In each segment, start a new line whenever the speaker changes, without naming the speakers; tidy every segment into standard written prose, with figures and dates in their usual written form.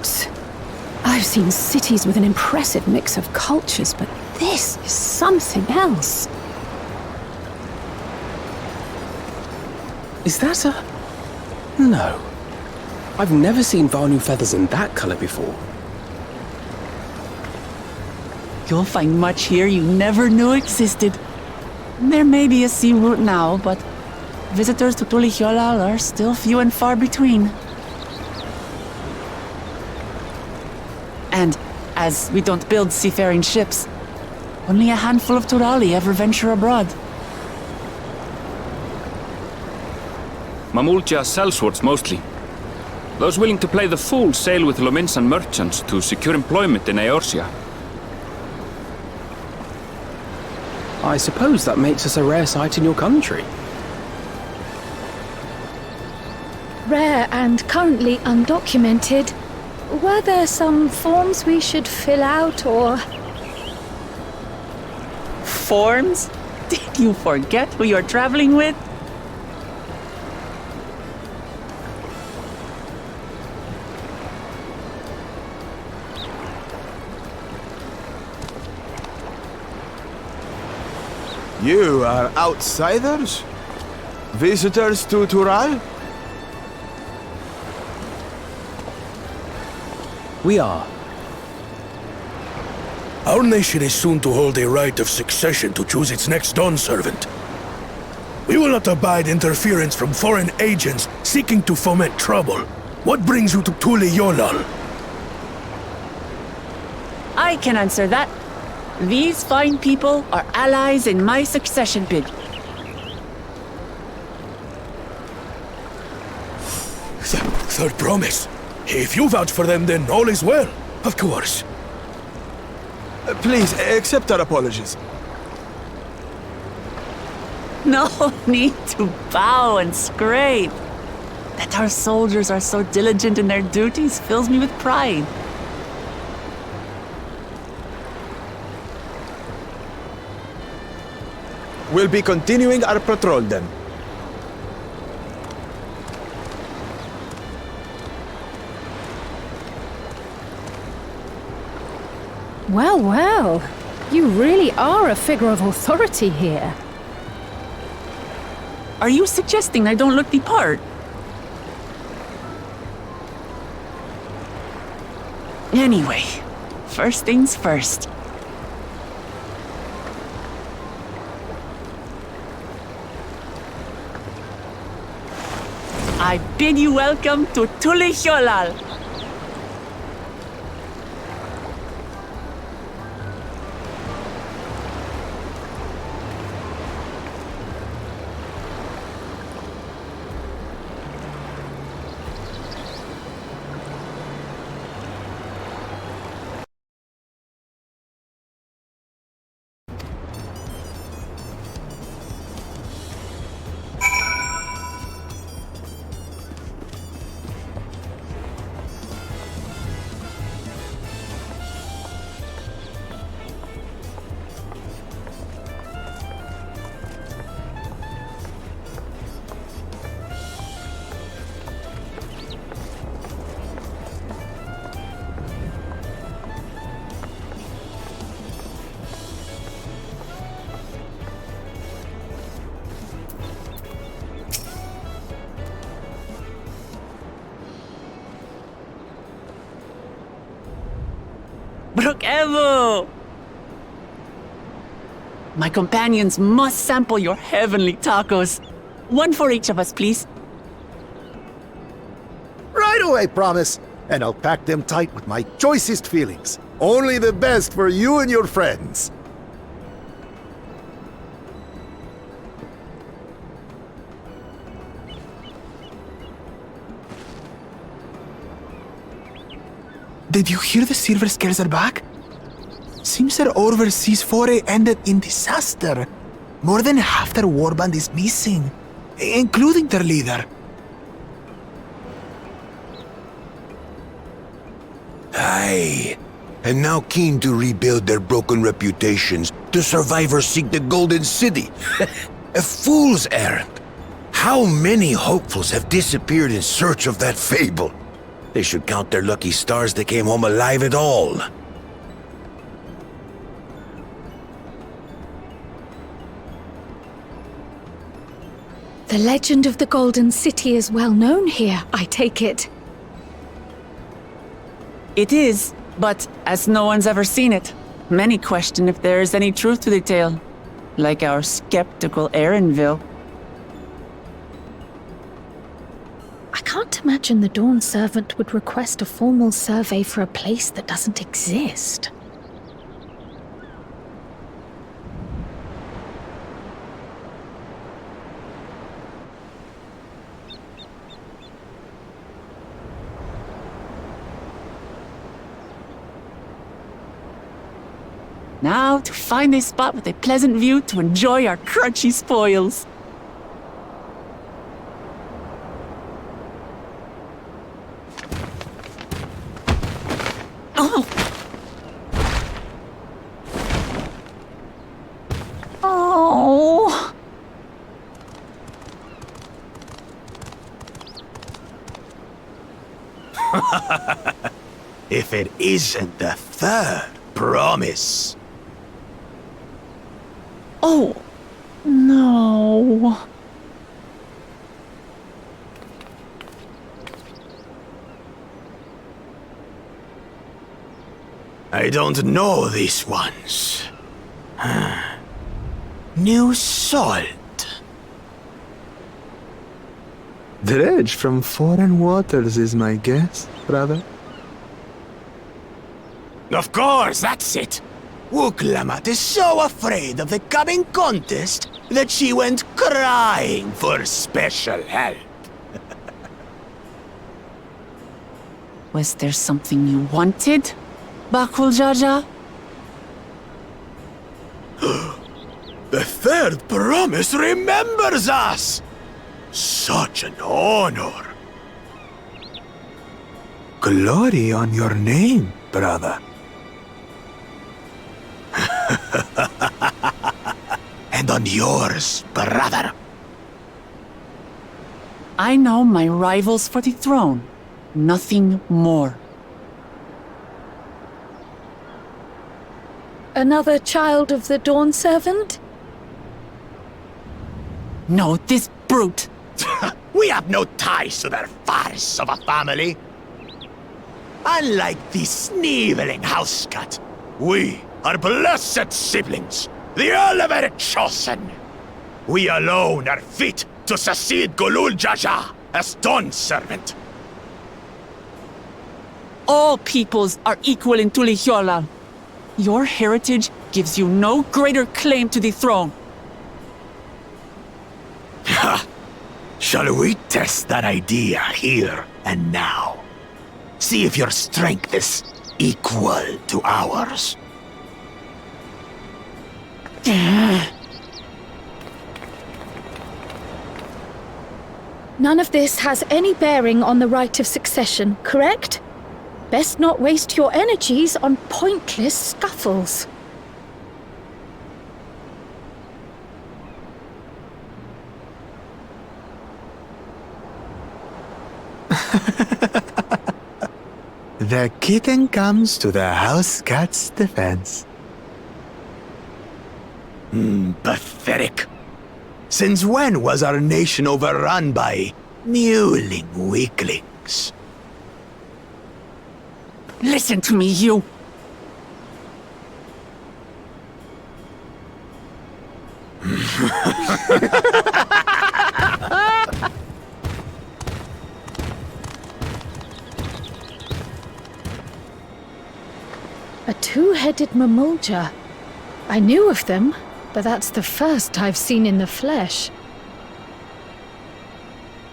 doubt. I've seen cities with an impressive mix of cultures, but this is something else.
Is that a... No. I've never seen Vanu feathers in that color before.
You'll find much here you never knew existed. There may be a sea route now, but visitors to Tulihyolal are still few and far between. And as we don't build seafaring ships, only a handful of Turali ever venture abroad.
Mamulja sellswords mostly. Those willing to play the fool sail with Lominsan merchants to secure employment in Eorzea.
I suppose that makes us a rare sight in your country.
Rare and currently undocumented. Were there some forms we should fill out, or...?
Forms? Did you forget who you're traveling with?
You are outsiders? Visitors to Tural?
We are.
Our nation is soon to hold a right of succession to choose its next dawn servant. We will not abide interference from foreign agents seeking to foment trouble. What brings you to Tulihyolal?
I can answer that. These fine people are allies in my succession bid.
Third promise. If you vouch for them, then all is well. Of course.
Please, accept our apologies.
No need to bow and scrape. That our soldiers are so diligent in their duties fills me with pride.
We'll be continuing our patrol then.
Well, well. You really are a figure of authority here.
Are you suggesting I don't look the part? Anyway, first things first. I bid you welcome to Tulihyolal. Brook Evo! My companions must sample your heavenly tacos. One for each of us, please.
Right away, promise. And I'll pack them tight with my choicest feelings. Only the best for you and your friends.
Did you hear the Silver Scales are back? Seems their overseas foray ended in disaster. More than half their warband is missing, including their leader.
Aye. And now keen to rebuild their broken reputations, the survivors seek the Golden City. A fool's errand. How many hopefuls have disappeared in search of that fable? They should count their lucky stars they came home alive at all.
The legend of the Golden City is well known here, I take it.
It is, but as no one's ever seen it, many question if there is any truth to the tale. Like our skeptical Erinville.
I can't imagine the Dawn Servant would request a formal survey for a place that doesn't exist.
Now to find a spot with a pleasant view to enjoy our crunchy spoils. Oh! Oh!
If it isn't the third promise.
Oh! No.
I don't know these ones. New salt. Dredge from foreign waters is my guess, brother. Of course, that's it. Wuklamat is so afraid of the coming contest that she went crying for special help.
Was there something you wanted, Bakul Jaja?
The third promise remembers us! Such an honor! Glory on your name, brother. And on yours, brother.
I know my rivals for the throne. Nothing more.
Another child of the Dawn Servant?
No, this brute.
We have no ties to their farce of a family. Unlike the sneeveling housecut, we are blessed siblings, the elevated chosen. We alone are fit to succeed Golul Jaja as Dawn Servant.
All peoples are equal in Tulihyolal. Your heritage gives you no greater claim to the throne.
Ha! Shall we test that idea here and now? See if your strength is equal to ours.
None of this has any bearing on the right of succession, correct? Best not waste your energies on pointless scuffles.
The kitten comes to the house cat's defense. Pathetic. Since when was our nation overrun by mewling weaklings?
Listen to me, you.
A two-headed Mamulja. I knew of them, but that's the first I've seen in the flesh.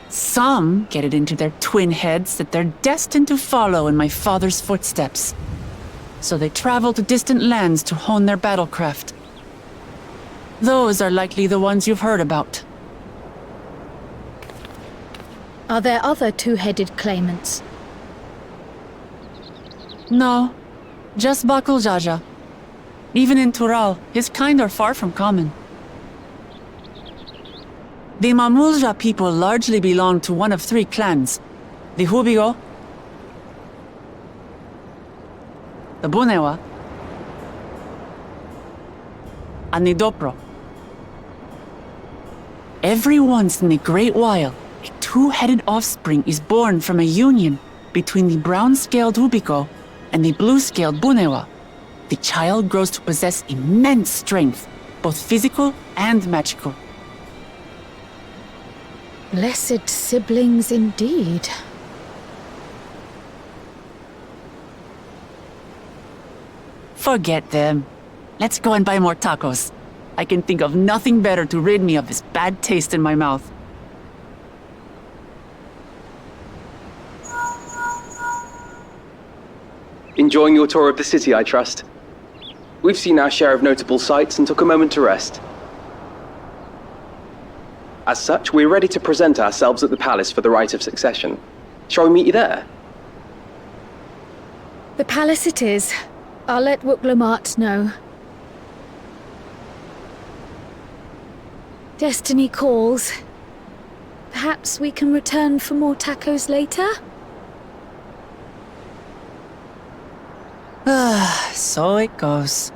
Some get it into their twin heads that they're destined to follow in my father's footsteps. So they travel to distant lands to hone their battlecraft. Those are likely the ones you've heard about.
Are there other two-headed claimants?
No, just Bakul Jaja. Even in Tural, his kind are far from common. The Mamulja people largely belong to one of three clans. The Hubigo, the Bunewa, and the Dopro. Every once in a great while, a two-headed offspring is born from a union between the brown-scaled Ubico and the blue-scaled Bunewa. The child grows to possess immense strength, both physical and magical.
Blessed siblings indeed.
Forget them. Let's go and buy more tacos. I can think of nothing better to rid me of this bad taste in my mouth.
Enjoying your tour of the city, I trust. We've seen our share of notable sights and took a moment to rest. As such, we're ready to present ourselves at the palace for the rite of succession. Shall we meet you there?
The palace it is. I'll let Wuklamart know. Destiny calls. Perhaps we can return for more tacos later?
So it goes.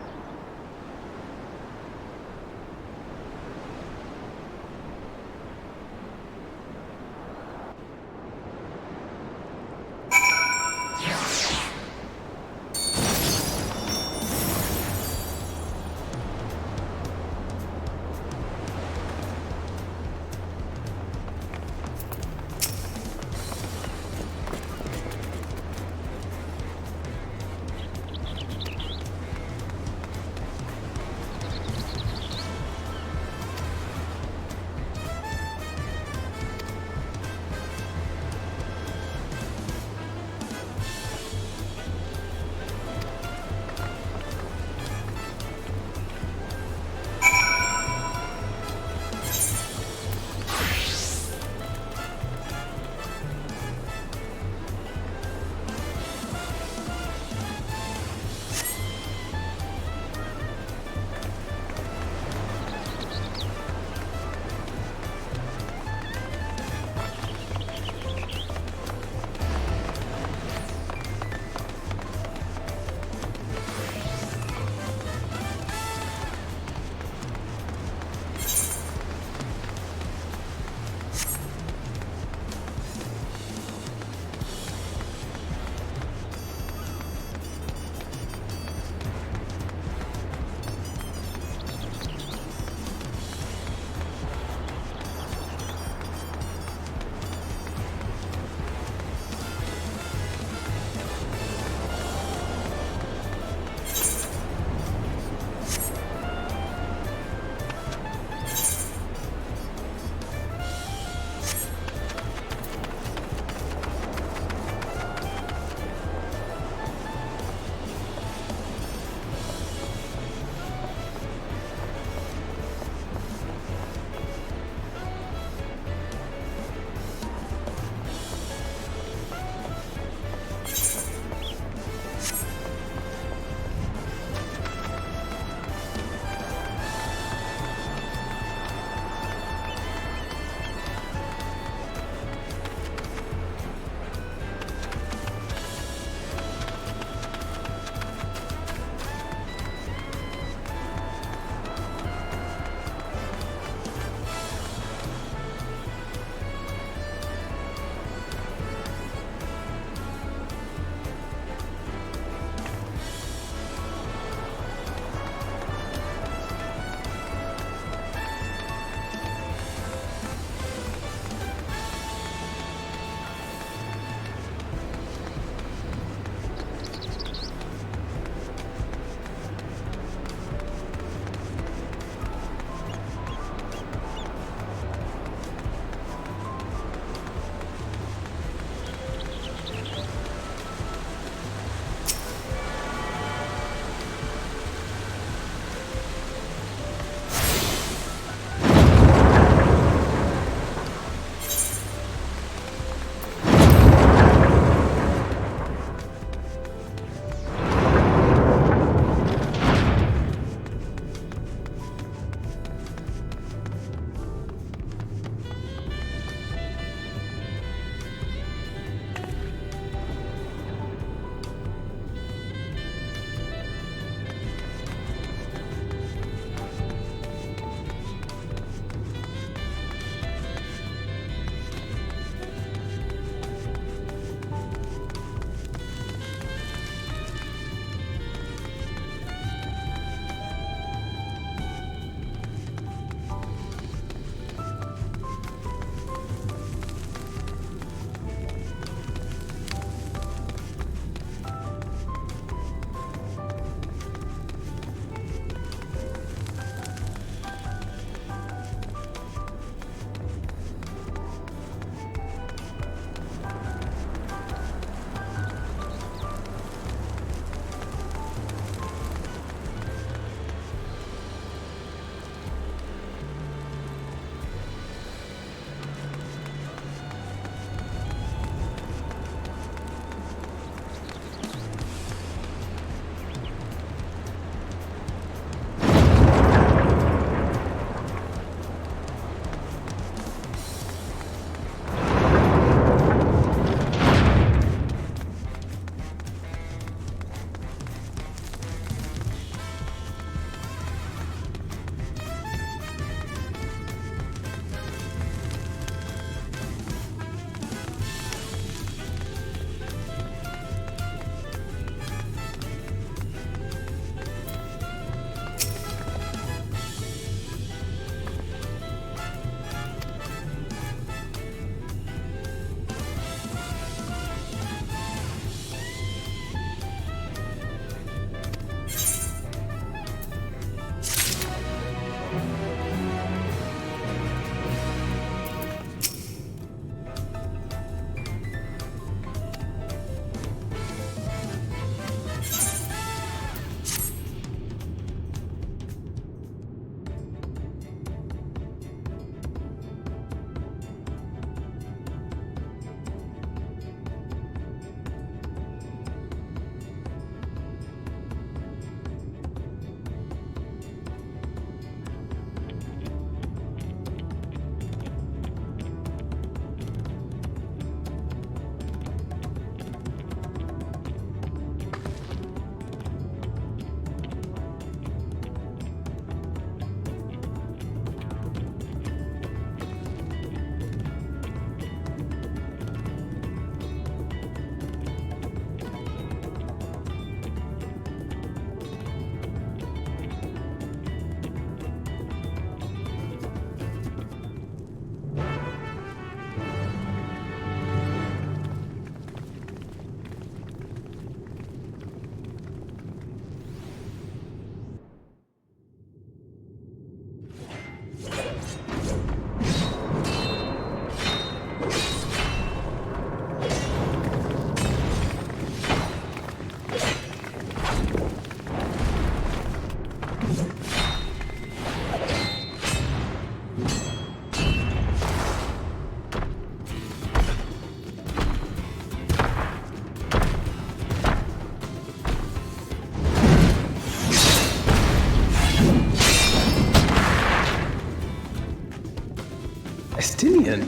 Estinian?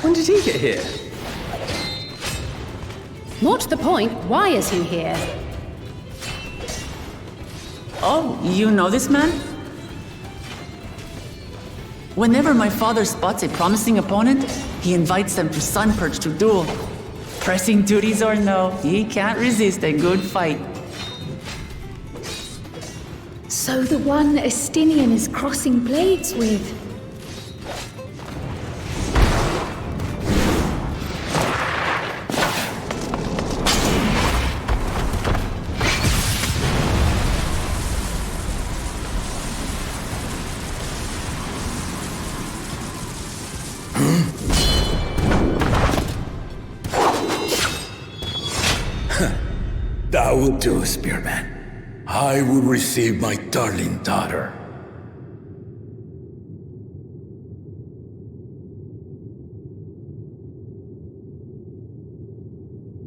When did he get here?
More to the point, why is he here?
Oh, you know this man? Whenever my father spots a promising opponent, he invites them to Sunperch to duel. Pressing duties or no, he can't resist a good fight.
So the one Estinian is crossing blades with.
That will do, Spearman. I will receive my darling daughter.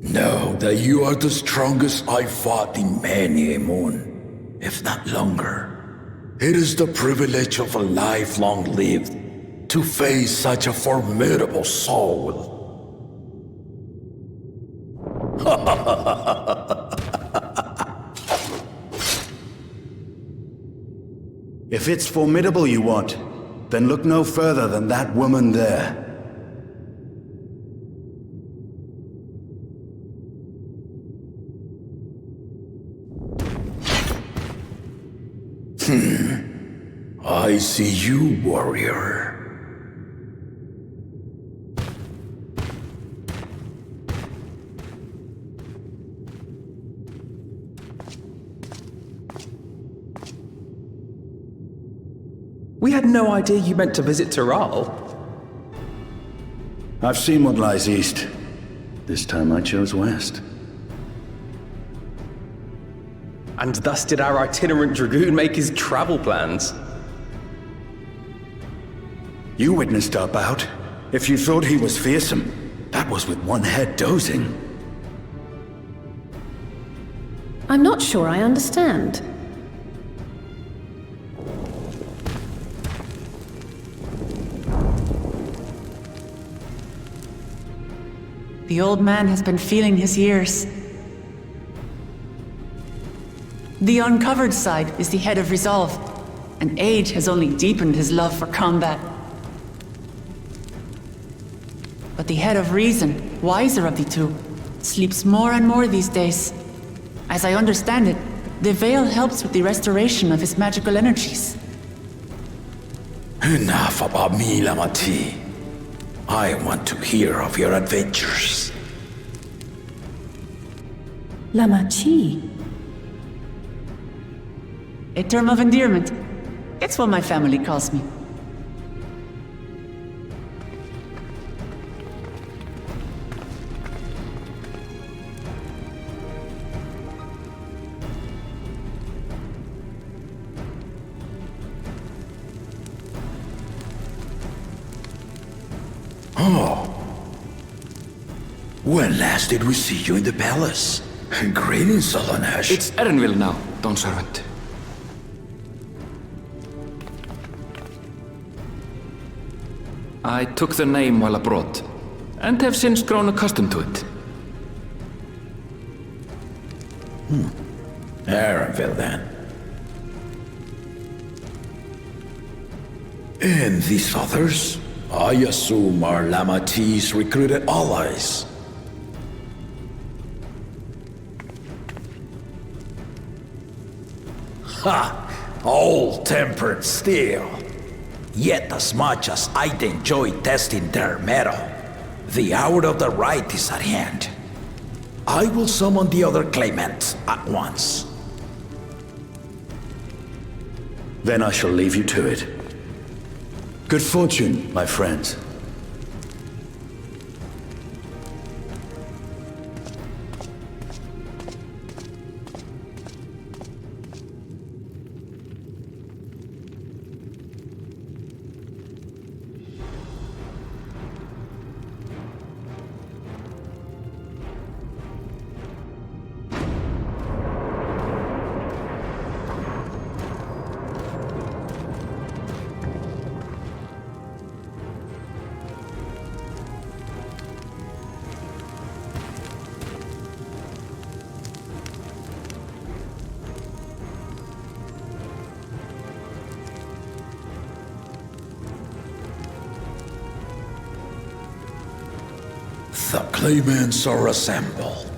Know that you are the strongest I fought in many a moon, if not longer. It is the privilege of a life long lived to face such a formidable soul.
If it's formidable you want, then look no further than that woman there.
I see you, warrior.
We had no idea you meant to visit Taral.
I've seen what lies east. This time I chose west.
And thus did our itinerant dragoon make his travel plans.
You witnessed our bout. If you thought he was fearsome, that was with one head dozing.
I'm not sure I understand.
The old man has been feeling his years. The uncovered side is the head of resolve, and age has only deepened his love for combat. But the head of reason, wiser of the two, sleeps more and more these days. As I understand it, the veil helps with the restoration of his magical energies.
Enough about me, Lamati. I want to hear of your adventures.
Lamachi.
A term of endearment. It's what my family calls me.
Oh. When last did we see you in the palace? Greetings, Solonesh.
It's Erenville now, Don Servant. I took the name while abroad, and have since grown accustomed to it.
Erenville, then. And these others? I assume are Lamati's recruited allies. Ha! All-tempered steel. Yet as much as I'd enjoy testing their metal, the hour of the right is at hand. I will summon the other claimants at once.
Then I shall leave you to it. Good fortune, my friends. The claimants are assembled.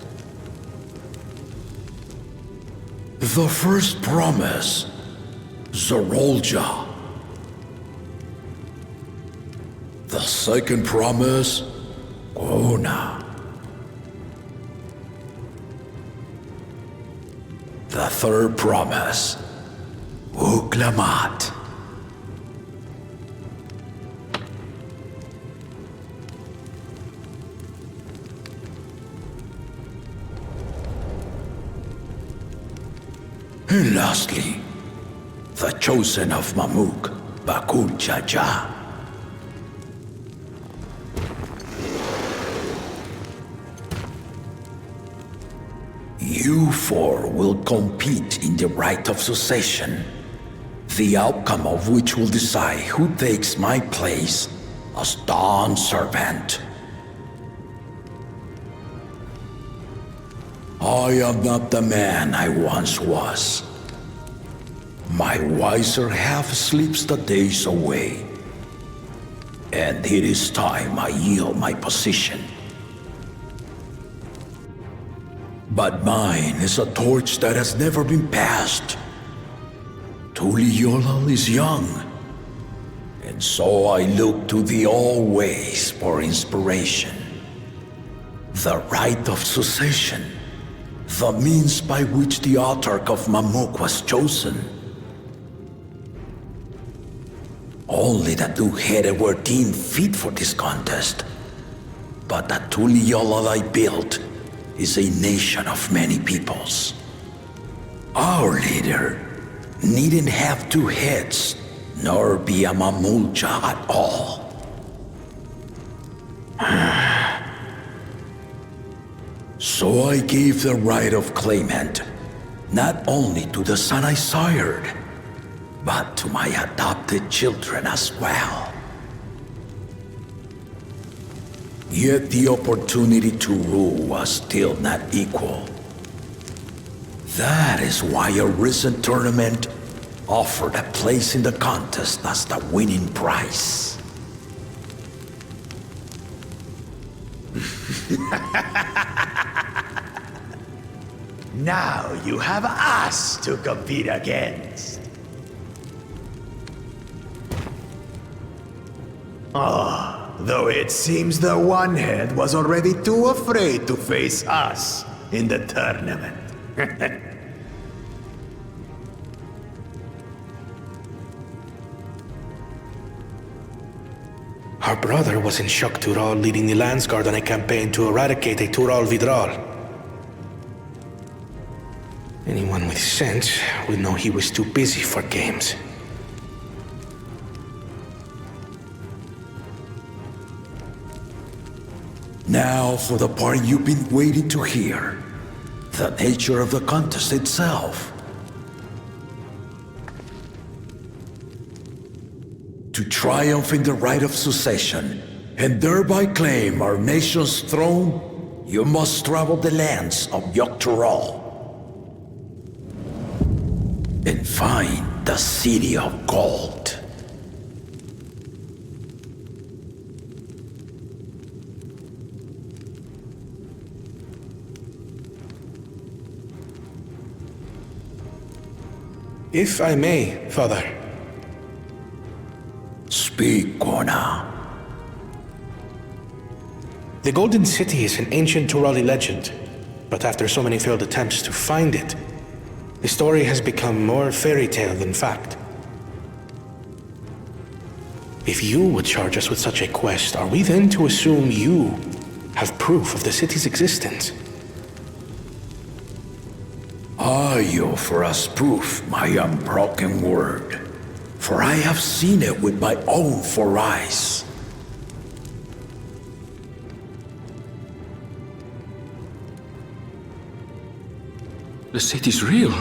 The first promise, Zorolja. The second promise, Ona. The third promise, Uklamat. And lastly, the chosen of Mamuk, Bakul Jaja. You four will compete in the rite of succession, the outcome of which will decide who takes my place as Dawn Servant. I am not the man I once was. My wiser half sleeps the days away, and it is time I yield my position. But mine is a torch that has never been passed. Tuliyollal is young, and so I look to thee always for inspiration. The rite of succession, the means by which the Autarch of Mamuk was chosen. Only the two-headed were deemed fit for this contest, but the Tuliyollal I built is a nation of many peoples. Our leader needn't have two heads, nor be a Mamulja at all. So I gave the right of claimant, not only to the son I sired, but to my adopted children as well. Yet the opportunity to rule was still not equal. That is why a recent tournament offered a place in the contest as the winning prize.
Now you have us to compete against. Though it seems the One-Head was already too afraid to face us in the tournament.
Our brother was in Shok Tural leading the Landsguard on a campaign to eradicate a Tural Vidral. Anyone with sense would know he was too busy for games.
Now for the part you've been waiting to hear. The nature of the contest itself. To triumph in the rite of succession, and thereby claim our nation's throne, you must travel the lands of Yogg-Toroil and find the City of Gold.
If I may, Father.
Speak, Ona.
The Golden City is an ancient Turali legend, but after so many failed attempts to find it, the story has become more fairy tale than fact. If you would charge us with such a quest, are we then to assume you have proof of the city's existence?
I offer as proof my unbroken word, for I have seen it with my own four eyes.
The city's real.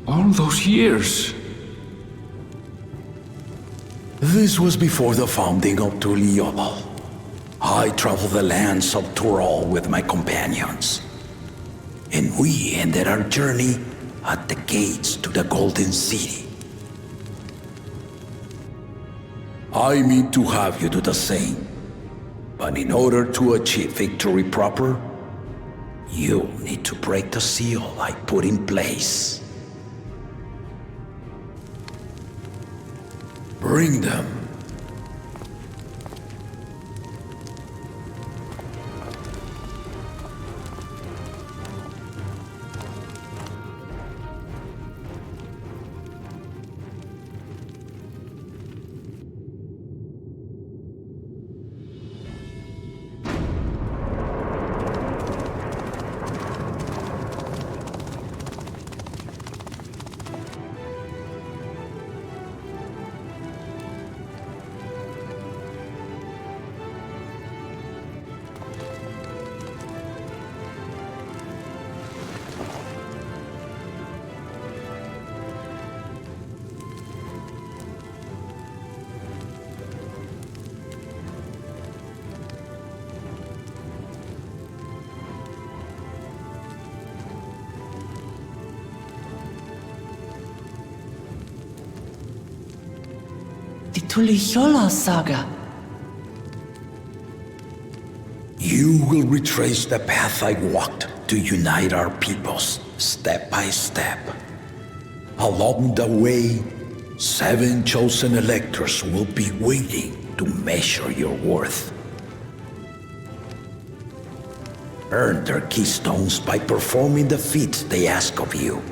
All those years.
This was before the founding of Tuliyollal. I traveled the lands of Toroil with my companions, and we ended our journey at the gates to the Golden City. I mean to have you do the same. But in order to achieve victory proper, you'll need to break the seal I put in place. Bring them.
The Tuliyola saga.
You will retrace the path I walked to unite our peoples, step by step. Along the way, 7 chosen electors will be waiting to measure your worth. Earn their keystones by performing the feats they ask of you.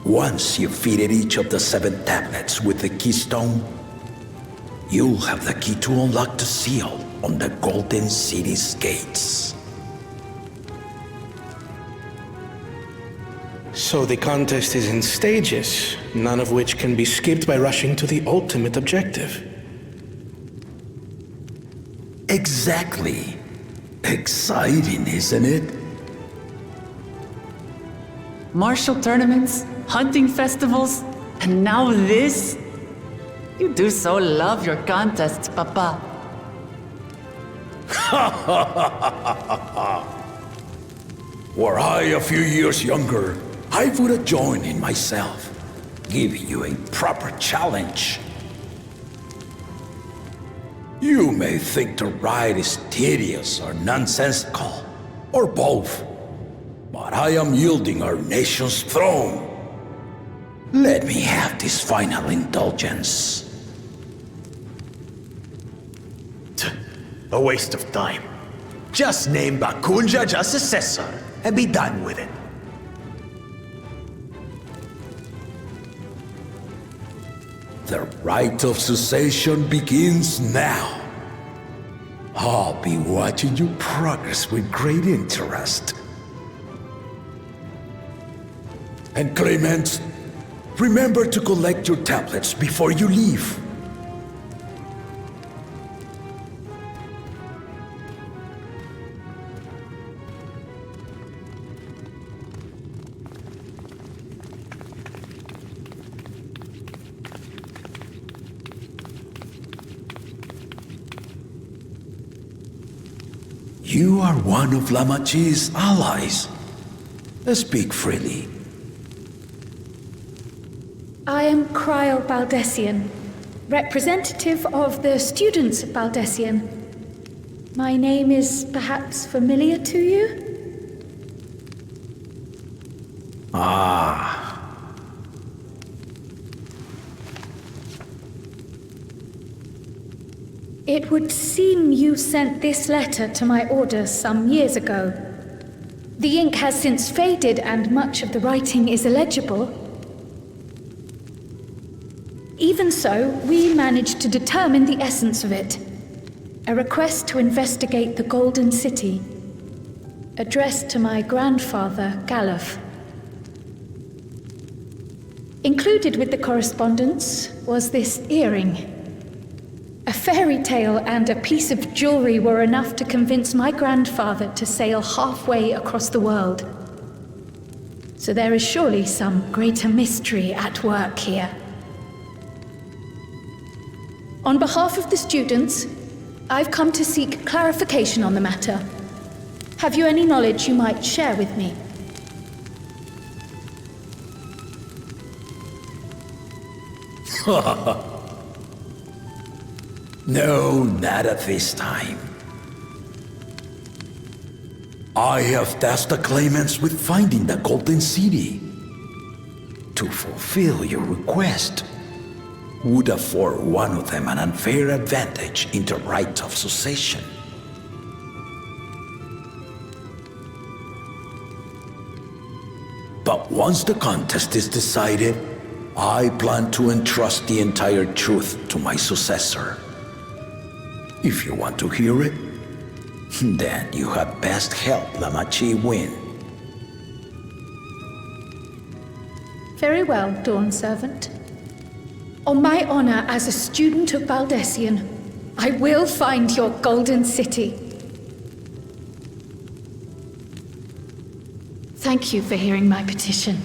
Once you've fitted each of the 7 tablets with the keystone, you'll have the key to unlock the seal on the Golden City's gates.
So the contest is in stages, none of which can be skipped by rushing to the ultimate objective.
Exactly. Exciting, isn't it?
Martial tournaments, hunting festivals, and now this? You do so love your contests, Papa.
Were I a few years younger, I would have joined in myself, giving you a proper challenge. You may think the ride is tedious or nonsensical, or both, but I am yielding our nation's throne. Let me have this final indulgence.
A waste of time. Just name Bakun Jaja successor and be done with it.
The rite of succession begins now. I'll be watching you progress with great interest. And Clement, remember to collect your tablets before you leave. You are one of Lamachi's allies. Speak freely.
I am Cryle Baldessian, representative of the students of Baldessian. My name is perhaps familiar to you?
Ah.
It would seem you sent this letter to my orders some years ago. The ink has since faded and much of the writing is illegible. Even so, we managed to determine the essence of it. A request to investigate the Golden City, addressed to my grandfather, Galuf. Included with the correspondence was this earring. A fairy tale and a piece of jewelry were enough to convince my grandfather to sail halfway across the world. So there is surely some greater mystery at work here. On behalf of the students, I've come to seek clarification on the matter. Have you any knowledge you might share with me?
No, not at this time. I have tasked the claimants with finding the Golden City. To fulfill your request would afford one of them an unfair advantage in the right of succession. But once the contest is decided, I plan to entrust the entire truth to my successor. If you want to hear it, then you had best help Lamachi win.
Very well, Dawn Servant. On my honor as a student of Baldessian, I will find your Golden City. Thank you for hearing my petition.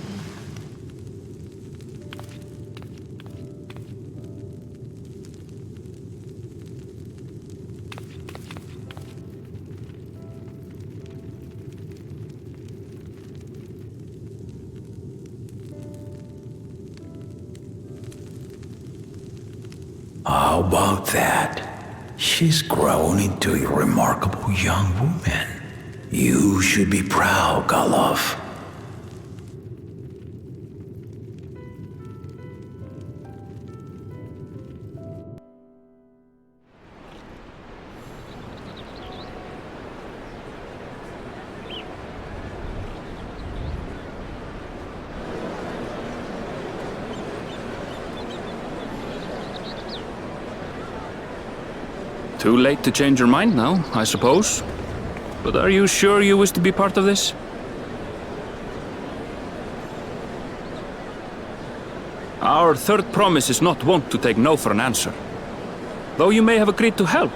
How about that? She's grown into a remarkable young woman. You should be proud, Galov.
Too late to change your mind now, I suppose. But are you sure you wish to be part of this? Our third promise is not wont to take no for an answer. Though you may have agreed to help,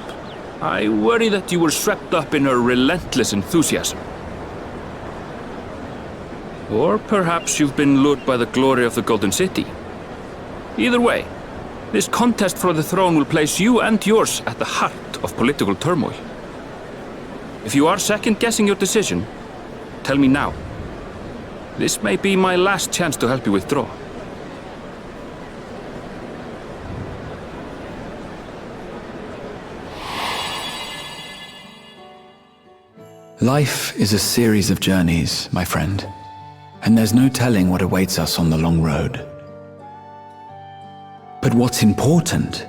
I worry that you were swept up in her relentless enthusiasm. Or perhaps you've been lured by the glory of the Golden City. Either way, this contest for the throne will place you and yours at the heart of political turmoil. If you are second-guessing your decision, tell me now. This may be my last chance to help you withdraw.
Life is a series of journeys, my friend, and there's no telling what awaits us on the long road. But what's important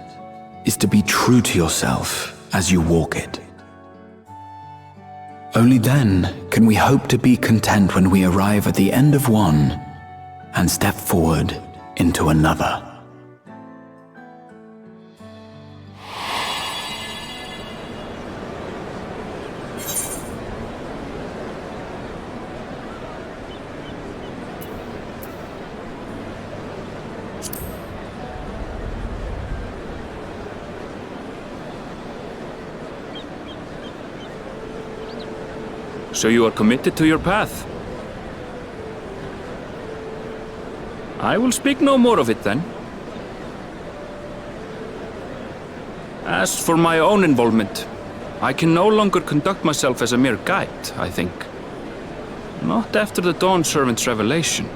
is to be true to yourself as you walk it. Only then can we hope to be content when we arrive at the end of one and step forward into another.
So you are committed to your path? I will speak no more of it then. As for my own involvement, I can no longer conduct myself as a mere guide, I think. Not after the Dawn Servant's revelation.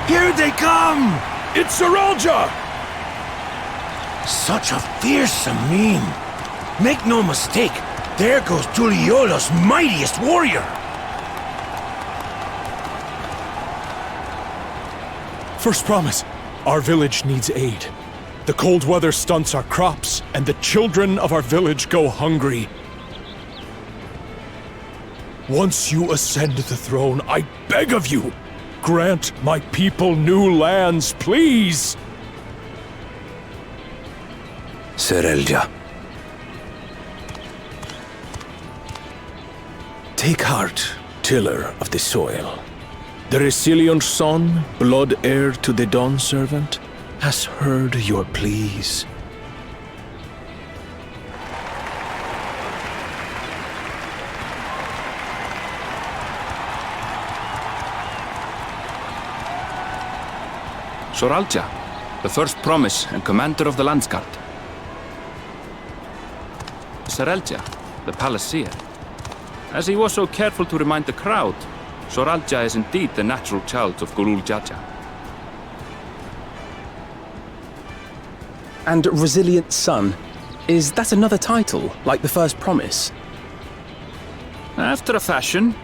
Here they come!
It's Saralja!
Such a fearsome mien. Make no mistake, there goes Tuliola's mightiest warrior!
First promise, our village needs aid. The cold weather stunts our crops, and the children of our village go hungry. Once you ascend the throne, I beg of you, grant my people new lands, please!
Serelja.
Take heart, tiller of the soil. The Resilient son, blood heir to the Dawn Servant, has heard your pleas.
Soralja, the first promise and commander of the Landsguard. Serelja, the palace seer. As he was so careful to remind the crowd, Soralja is indeed the natural child of Gulul Jaja.
And Resilient Son. Is that another title, like the first promise?
After a fashion.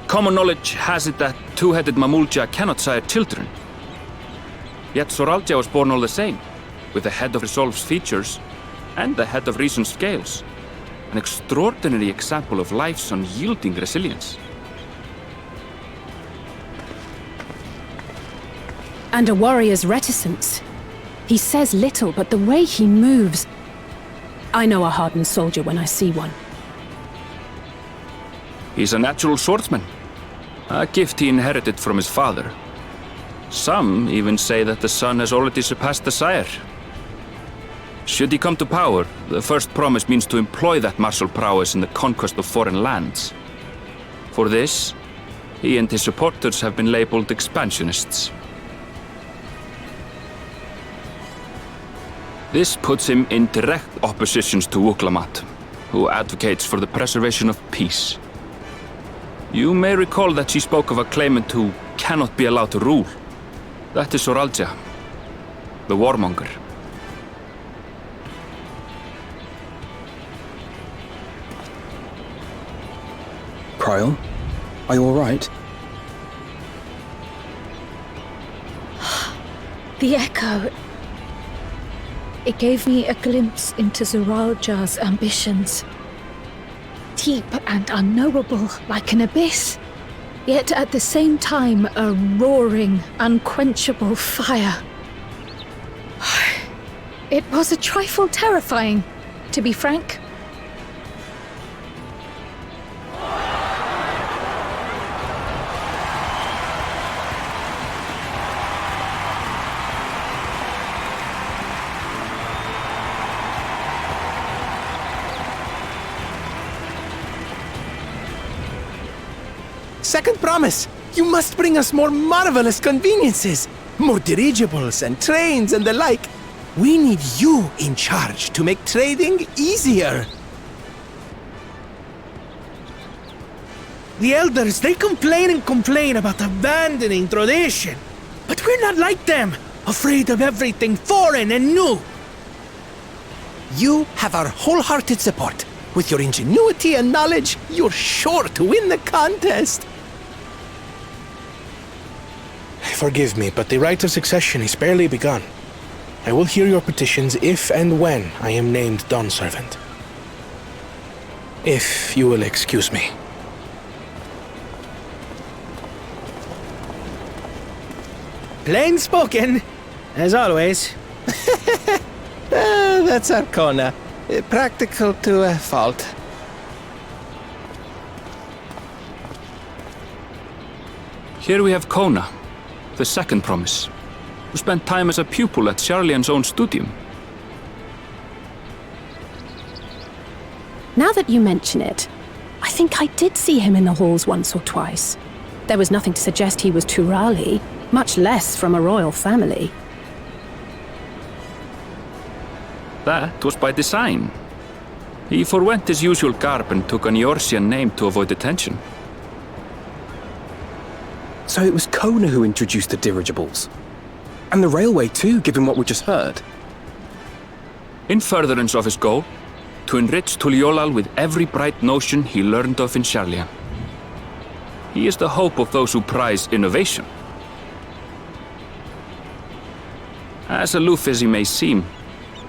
Common knowledge has it that two-headed Mamulja cannot sire children. Yet Soralja was born all the same, with the head of Resolve's features and the head of Reason's scales. An extraordinary example of life's unyielding resilience.
And a warrior's reticence. He says little, but the way he moves... I know a hardened soldier when I see one.
He's a natural swordsman, a gift he inherited from his father. Some even say that the son has already surpassed the sire. Should he come to power, the first promise means to employ that martial prowess in the conquest of foreign lands. For this, he and his supporters have been labeled expansionists. This puts him in direct opposition to Wuklamat, who advocates for the preservation of peace. You may recall that she spoke of a claimant who cannot be allowed to rule. That is Soralja, the warmonger.
Kryl, are you alright?
The echo. It gave me a glimpse into Zoralja's ambitions. Deep and unknowable, like an abyss. Yet at the same time, a roaring, unquenchable fire. It was a trifle terrifying, to be frank.
Second promise! You must bring us more marvelous conveniences! More dirigibles and trains and the like! We need you in charge to make trading easier! The elders, they complain and complain about abandoning tradition. But we're not like them, afraid of everything foreign and new. You have our wholehearted support. With your ingenuity and knowledge, you're sure to win the contest.
Forgive me, but the right of succession is barely begun. I will hear your petitions if and when I am named Dawn Servant. If you will excuse me.
Plain spoken, as always. That's Arcona. Practical to a fault.
Here we have Kona, the second promise, who spent time as a pupil at Sharlian's own studium.
Now that you mention it, I think I did see him in the halls once or twice. There was nothing to suggest he was Turali, much less from a royal family.
That was by design. He forwent his usual garb and took an Eorzean name to avoid attention.
So it was Kona who introduced the dirigibles. And the railway too, given what we just heard.
In furtherance of his goal, to enrich Tuliolal with every bright notion he learned of in Sharlian. He is the hope of those who prize innovation. As aloof as he may seem,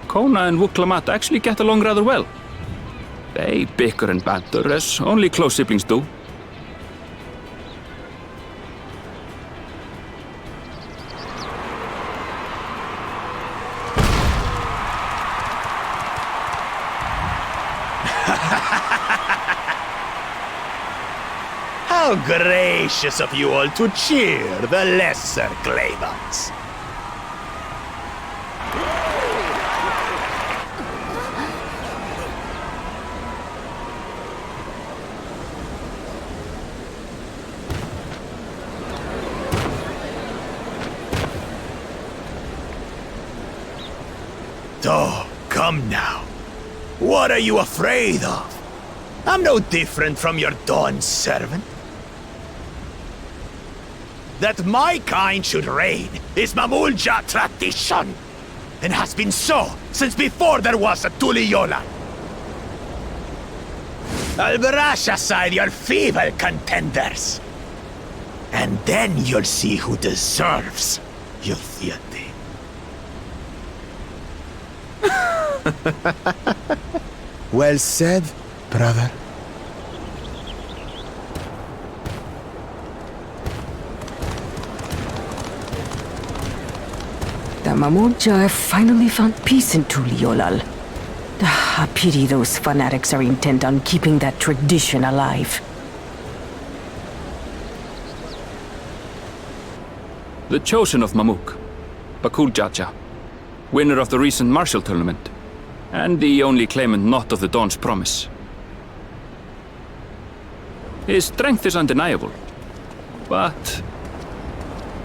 Kona and Wuklamat actually get along rather well. They bicker and banter as only close siblings do.
How gracious of you all to cheer the lesser claimants. So, come now. What are you afraid of? I'm no different from your Dawn servant. That my kind should reign is Mamulja tradition, and has been so since before there was a Tuliyollal. I'll brush aside your feeble contenders, and then you'll see who deserves your fealty.
Well said, brother.
The Mamulja have finally found peace in Tuliyollal. I pity those fanatics are intent on keeping that tradition alive.
The chosen of Mamuk, Bakul Jaja, winner of the recent martial tournament, and the only claimant not of the Dawn's promise. His strength is undeniable, but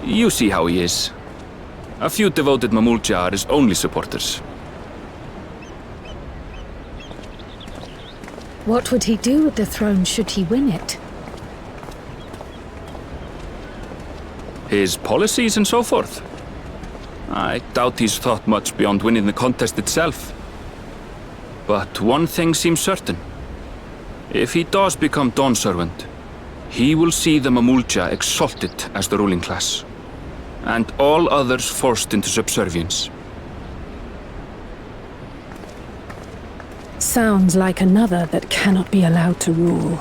you see how he is. A few devoted Mamulja are his only supporters.
What would he do with the throne should he win it?
His policies and so forth. I doubt he's thought much beyond winning the contest itself. But one thing seems certain. If he does become Dawn Servant, he will see the Mamulja exalted as the ruling class, and all others forced into subservience.
Sounds like another that cannot be allowed to rule.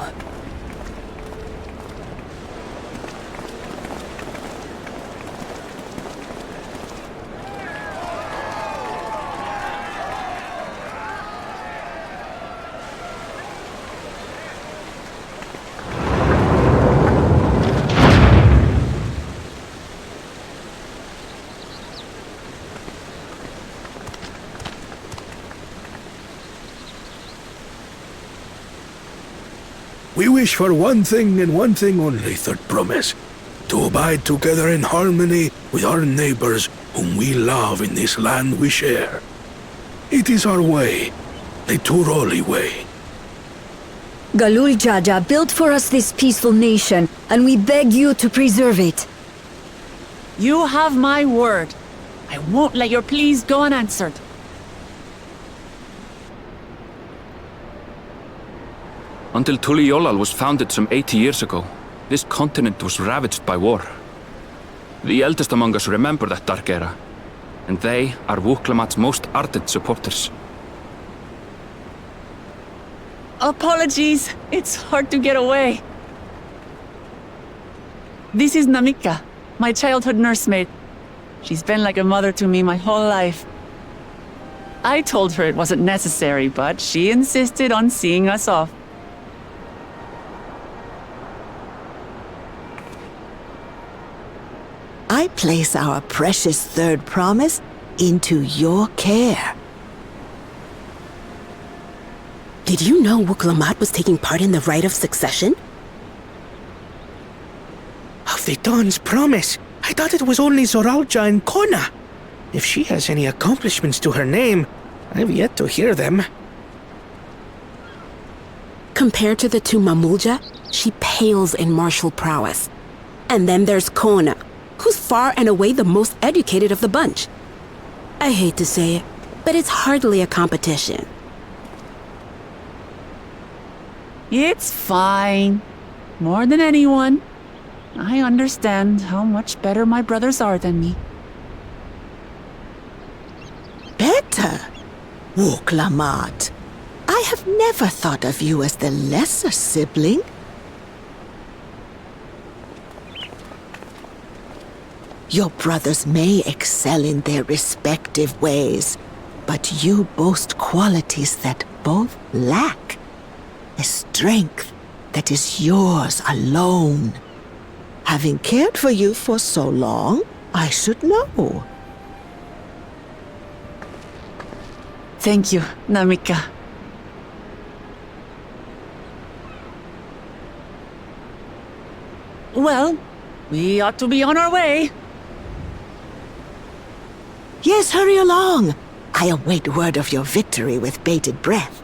We wish for one thing and one thing only, Third Promise. To abide together in harmony with our neighbors whom we love in this land we share. It is our way, the Turoli way.
Galul Jaja built for us this peaceful nation, and we beg you to preserve it.
You have my word. I won't let your pleas go unanswered.
Until Tuliyollal was founded some 80 years ago, this continent was ravaged by war. The eldest among us remember that dark era, and they are Wuklamat's most ardent supporters.
Apologies, it's hard to get away. This is Namika, my childhood nursemaid. She's been like a mother to me my whole life. I told her it wasn't necessary, but she insisted on seeing us off.
I place our precious Third Promise into your care.
Did you know Wuklamat was taking part in the rite of succession?
Of the Dawn's Promise? I thought it was only Zoralja and Kona. If she has any accomplishments to her name, I've yet to hear them.
Compared to the two Mamulja, she pales in martial prowess. And then there's Kona, who's far and away the most educated of the bunch. I hate to say it, but it's hardly a competition.
It's fine. More than anyone. I understand how much better my brothers are than me.
Better? Wuklamat, I have never thought of you as the lesser sibling. Your brothers may excel in their respective ways, but you boast qualities that both lack. A strength that is yours alone. Having cared for you for so long, I should know.
Thank you, Namika. Well, we ought to be on our way.
Yes, hurry along. I await word of your victory with bated breath.